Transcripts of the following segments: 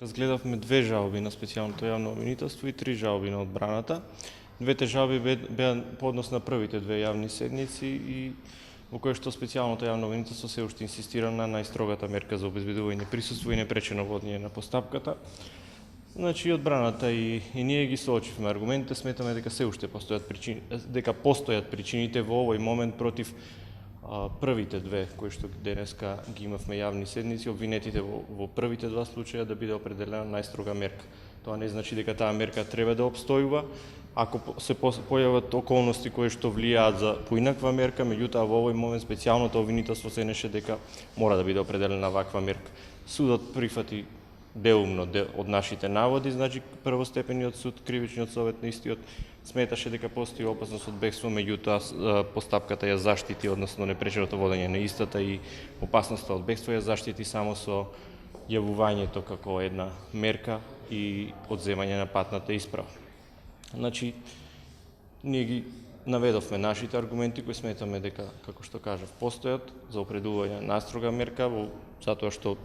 Разгледавме 2 жалби на специјалното јавно обвинителство и 3 жалби на одбраната. Двете жалби беа по однос на првите 2 јавни седници и во кој што специјалното јавно обвинителство се уште инсистира на најстрогата мерка за обезбедување присуство и непречено водење на постапката. Значи, одбраната и ние ги соочивме аргументите, сметаме дека се уште постојат причините во овој момент против првите 2 кои што денеска ги имавме јавни седници, обвинетите во првите 2 случаја да биде определена најстрога мерка. Тоа не значи дека таа мерка треба да обстојува. Ако се појават околности кои што влијаат за поинаква мерка, меѓутоа во овој момент специјалното обвинителство се неше дека мора да биде определена ваква мерка. Судот прифати деумно од нашите наводи, значи првостепениот суд, кривичниот совет на истиот сметаше дека постои опасност од бегство, меѓутоа постапката ја заштити, односно непреченото водење на истата и опасноста од бегство ја заштити само со јавувањето како една мерка и одземање на патната исправа. Значи, ние ги наведовме нашите аргументи кои сметаме дека, како што кажав, постојат за определување на најстрога мерка, затоа што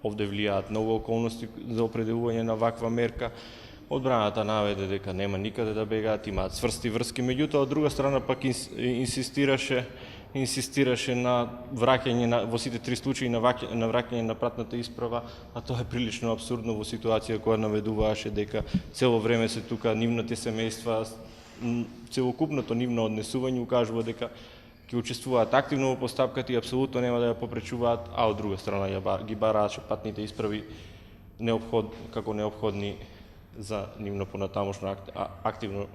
овде влијаат многу околности за определување на ваква мерка. Одбраната наведе дека нема никаде да бегаат, имаат цврсти врски, меѓутоа од друга страна пак инсистираше на враќање во сите 3 случаи на враќање на патната исправа, а тоа е прилично абсурдно во ситуација која наведуваше дека цело време се тука нивните семејства, целокупното нивно однесување укажува дека ќе учествуваат активно во постапката и апсолутно нема да ја попречуваат, а од друга страна ги барааше патните исправи како неопходни за нивно понатамошно активно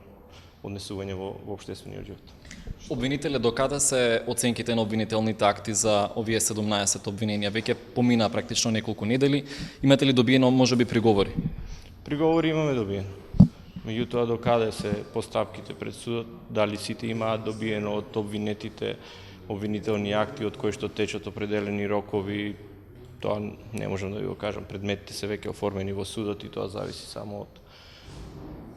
однесување во општествениот живот. Обвинителе, докаде се оценките на обвинителните акти за овие 17 обвиненија? Веќе помина практично неколку недели. Имате ли добиено можеби приговори? Приговори имаме добиено. Меѓутоа, докаде се постапките пред судот, дали сите имаат добиено од обвинетите обвинителни акти од кои што течат определени рокови, тоа не можам да ви го кажам. Предметите се веќе оформени во судот и тоа зависи само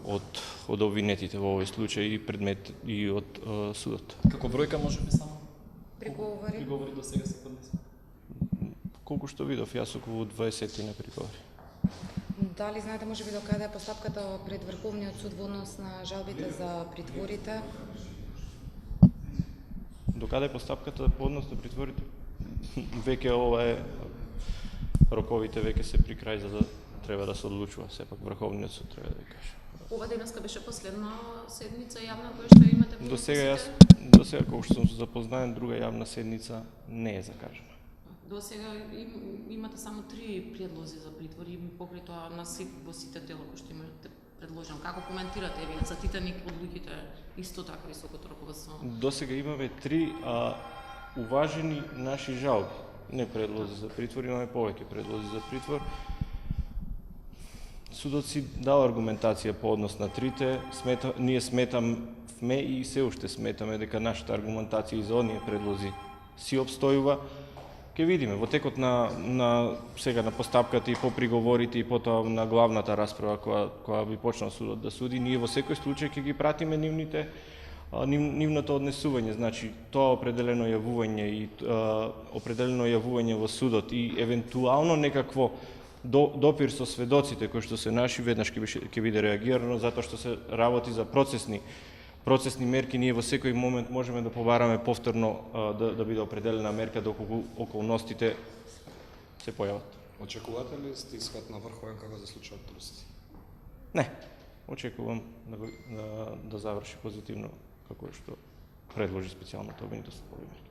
од обвинетите во овој случај и предмет и од судот. Како бројка можеби само? Приговори до сега се поднесени? Колку што видов, јас околу 20 на приговори. Дали знаете можеби докаде е постапката пред Врховниот суд во однос на жалбите за притворите? Докаде е постапката по однос на притворите? Веќе ова е роковите веќе се при крај за да треба да се одлучува, сепак Врховниот суд треба да ви каже. Ова денеска беше последна седница јавна која што имате? До сега колку што сум запознаен, друга јавна седница не е закажана. До сега имате само 3 предлози за притвор и покрај тоа на во сите дела кои што имате предложено. Како коментирате вие за Титаник од луѓето исто така високото раководство? До сега имаме 3 уважени наши жалби, не предлози за притвор, имаме повеќе предлози за притвор. Судот си дал аргументација по однос на 3-те, ние сметаме и се уште сметаме дека нашата аргументација и за оние предлози си обстојува. Ке видиме, во текот на сега на постапката и по приговорите и потоа на главната расправа која би почнал судот да суди, ние во секој случај ќе ги пратиме нивното однесување, значи тоа определено јавување во судот и евентуално некакво допир со сведоците кои што се наши, веднаш ќе биде реагирано, затоа што се работи за процесни мерки. Ние во секој момент можеме да побараме повторно да биде определена мерка доколку околностите се појават. Очекувате ли стискат на Врховен како за случајот Трусци? Не, очекувам да заврши позитивно како што предложи специјалното обвинителство по овие мерки.